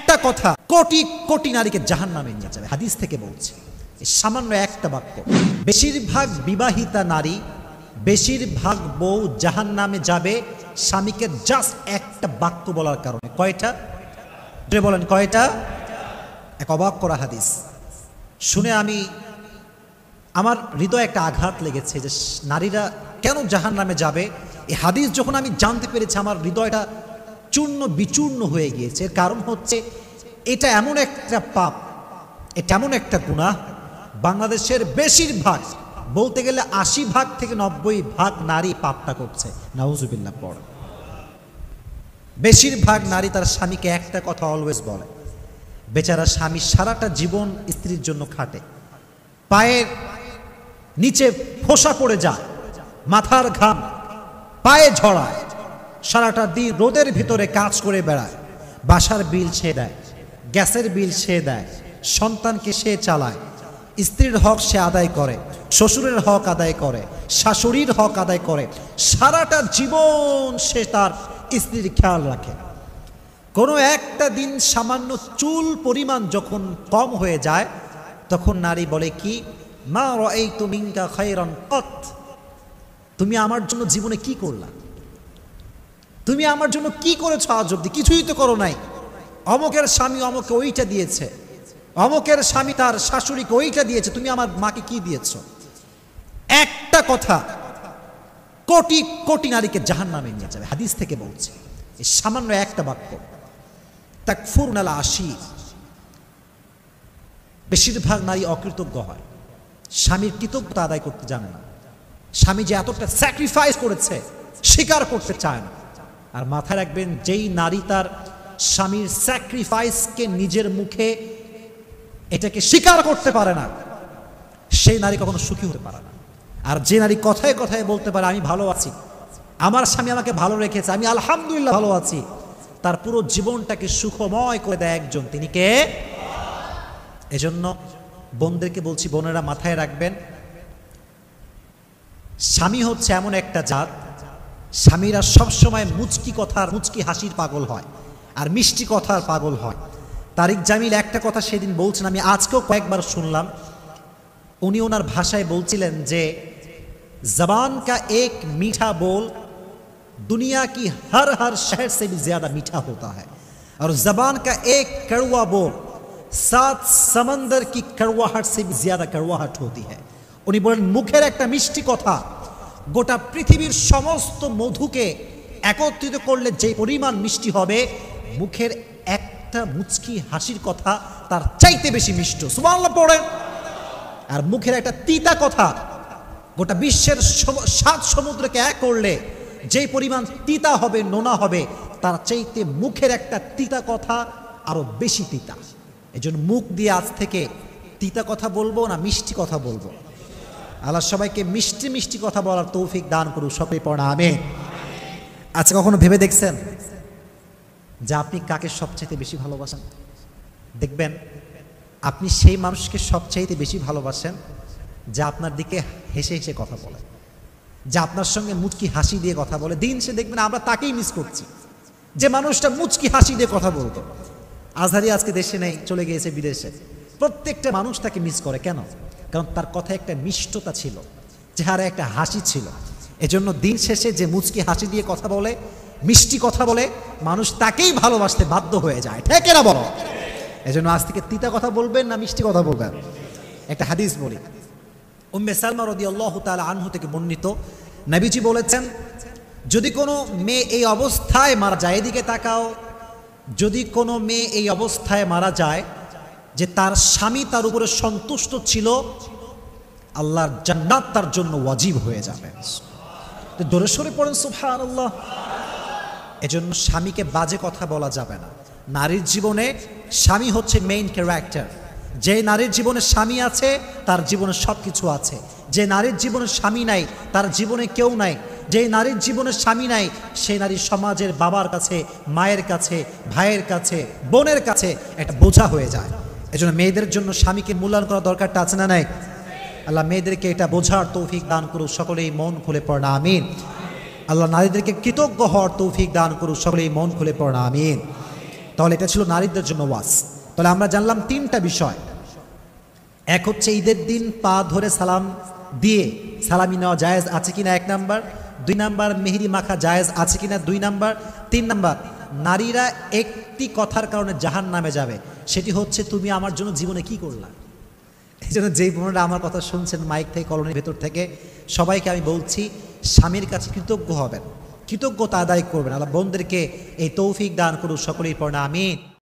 একটা কথা কোটি কোটি নারীকে জাহান্নামে নিয়ে যাবে। হাদিস থেকে বলছে, সামান্য একটা বাক্য। বেশিরভাগ বিবাহিতা নারী, বেশিরভাগ বউ জাহান্নামে যাবে স্বামীকে জাস্ট একটা বাক্য বলার কারণে। কয়টা বলেন, কয়টা? এক অবাক করা হাদিস শুনে আমার হৃদয়ে একটা আঘাত লেগেছে যে নারীরা কেন জাহান্নামে যাবে। এই হাদিস যখন আমি জানতে পেরেছি আমার হৃদয়টা চূর্ণ বিচূর্ণ হয়ে গিয়েছে। কারণ হচ্ছে এটা এমন একটা পাপ, এটা এমন একটা গুনাহ, বাংলাদেশের বেশিরভাগ, বলতে গেলে ৮০ থেকে ৯০ নারী পাপটা করছে। নাউজুবিল্লাহ পড়ে। বেশিরভাগ নারী তার স্বামীকে একটা কথা অলওয়েজ বলে। বেচারা স্বামী সারাটা জীবন স্ত্রীর জন্য খাটে, পায়ের নিচে ফোসা পড়ে যায়, মাথার ঘাম পায়ে ঝরায়, সারাটা দিন রোদের ভিতরে কাজ করে বেড়ায়, বাসার বিল সে দেয়, গ্যাসের বিল সে দেয়, সন্তানকে সে চালায়, স্ত্রীর হক সে আদায় করে, শ্বশুরের হক আদায় করে, শাশুড়ির হক আদায় করে, সারাটা জীবন সে তার স্ত্রীর খেয়াল রাখে। কোনো একটা দিন সামান্য চুল পরিমাণ যখন কম হয়ে যায় তখন নারী বলে কি, মা রাআইতু মিনকা খায়রান কত, তুমি আমার জন্য জীবনে কি করলা, তুমি আমার জন্য কি করেছো আজ অব্দি? কিছুই তো করো নাই। অমুকের স্বামী অমুকে ওইটা দিয়েছে, অমুকের স্বামী তার শাশুড়িকে ওইটা দিয়েছে, তুমি আমার মাকে কি দিয়েছ? একটা কথা কোটি কোটি নারীকে জাহান্নামে নিয়ে যাবে। হাদিস থেকে বলছে, এই সামান্য একটা বাক্য। তাকফুরুনাল আশির। বেশিরভাগ নারী অকৃতজ্ঞ হয়, স্বামীর কৃতজ্ঞতা আদায় করতে জানে না। স্বামী যে এতটা স্যাক্রিফাইস করেছে স্বীকার করতে চায় না। আর মাথায় রাখবেন, যেই নারী তার স্বামীর স্যাক্রিফাইসকে নিজের মুখে এটাকে স্বীকার করতে পারে না, সেই নারী কখনো সুখী হতে পারে না। আর যে নারী কথায় কথায় বলতে পারে আমি ভালো আছি, আমার স্বামী আমাকে ভালো রেখেছে, আমি আলহামদুলিল্লাহ ভালো আছি, তার পুরো জীবনটাকে সুখময় করে দেয় একজন, তিনি কে? এজন্য বোনদেরকে বলছি, বোনেরা মাথায় রাখবেন, স্বামী হচ্ছে এমন একটা জাত, স্বামীরা সবসময় মুচকি কথার, মুচকি হাসির পাগল হয় আর মিষ্টি কথার পাগল হয়। তারিক জামিল একটা কথা সেদিন বলছেন, আমি আজকেও কয়েকবার শুনলাম। উনি ওনার ভাষায় বলছিলেন যে জবান কা এক মিঠা बोल दुनिया की हर हर शहर से भी ज्यादा मीठा होता है और जबान का एक कड़वा बोल 7 समंदर की कड़वाहट से भी ज्यादा कड़वाहट होती है। উনি বলেন, মুখের একটা মিষ্টি কথা গোটা পৃথিবীর সমস্ত মধুকে একত্রিত করলে যে পরিমাণ মিষ্টি হবে, মুখের একটা মুচকি হাসির কথা তার চাইতে বেশি মিষ্ট। সুবহানাল্লাহ পড়েন। আর মুখের একটা তিতা কথা গোটা বিশ্বের 7 সমুদ্রকে এক করলে যে পরিমাণ তিতা হবে, নোনা হবে, তার চাইতে মুখের একটা তিতা কথা আরো বেশি তিতা। এজন্য মুখ দিয়ে আজ থেকে তিতা কথা বলবো না, মিষ্টি কথা বলবো। আল্লাহ সবাইকে মিষ্টি মিষ্টি কথা বলার তৌফিক দান করুক, সকলে পড়া আমিন। আচ্ছা, কখনো ভেবে দেখছেন যে আপনি কাকে সবচাইতে বেশি ভালোবাসেন? দেখবেন আপনি সেই মানুষকে সবচাইতে বেশি ভালোবাসেন যা আপনার দিকে হেসে হেসে কথা বলে, যা আপনার সঙ্গে মুচকি হাসি দিয়ে কথা বলে। দিন সে দেখবেন আমরা তাকেই মিস করছি, যে মানুষটা মুচকি হাসি দিয়ে কথা বলতো। আজহারি আজকে দেশে নেই, চলে গিয়েছে বিদেশে। প্রত্যেকটা মানুষ তাকে মিস করে। কেন? কারণ তার কথায় একটা মিষ্টতা ছিল, চেহারা একটা হাসি ছিল। এজন্য দিন শেষে যে মুচকি হাসি দিয়ে কথা বলে, মিষ্টি কথা বলে, মানুষ তাকেই ভালোবাসতে বাধ্য হয়ে যায়। ঠিক না বলো? এজন্য আজ থেকে তিতা কথা বলবেন না মিষ্টি কথা বলবেন? একটা হাদিস বলি, উম্মে সালমা রাদিয়াল্লাহু তাআলা আনহু থেকে বর্ণিত, নবীজি বলেছেন, যদি কোনো মেয়ে এই অবস্থায় মারা যায়, এদিকে তাকাও, যদি কোনো মেয়ে এই অবস্থায় মারা যায় যে তার স্বামী তার উপরে সন্তুষ্ট ছিল, আল্লাহর জান্নাত তার জন্য ওয়াজিব হয়ে যাবে। দূরে সরে পড়েন সুবহানাল্লাহ। এজন্য স্বামীকে বাজে কথা বলা যাবে না। নারীর জীবনে স্বামী হচ্ছে মেইন ক্যারেক্টার। যে নারীর জীবনে স্বামী আছে তার জীবনে সব কিছু আছে। যে নারীর জীবনে স্বামী নাই তার জীবনে কেউ নাই। যে নারীর জীবনে স্বামী নাই সেই নারী সমাজের বাবার কাছে, মায়ের কাছে, ভাইয়ের কাছে, বোনের কাছে একটা বোঝা হয়ে যায়। এজন্য মেয়েদের জন্য স্বামীকে মূল্যায়ন করা দরকারটা আছে না নাই? আল্লাহ মেয়েদেরকে এটা বোঝার তৌফিক দান করুক, সকলেই মন খুলে পড়া আমিন। আল্লাহ নারীদেরকে কৃতজ্ঞ হওয়ার তৌফিক দান করুক, সকলেই মন খুলে পড়া আমিন। তাহলে এটা ছিল নারীদের জন্য ওয়াজ। তাহলে আমরা জানলাম তিনটা বিষয়। এক হচ্ছে ঈদের দিন পা ধরে সালাম দিয়ে সালামি নেওয়া জায়েজ আছে কিনা, 1 নাম্বার। 2 নাম্বার, মেহেদি মাখা জায়েজ আছে কিনা, 2 নাম্বার। 3 নাম্বার, নারীরা একটি কথার কারণে জাহান্নামে যাবে, সেটি হচ্ছে তুমি আমার জন্য জীবনে কি করলা। এই জন্য যেই বোনেরা আমার কথা শুনছেন মাইক থেকে, কলোনির ভেতর থেকে, সবাইকে আমি বলছি স্বামীর কাছে কৃতজ্ঞ হবেন, কৃতজ্ঞতা আদায় করবেন। আল্লাহ বোনদেরকে এই তৌফিক দান করুন, সকলেই পড়না আমিন।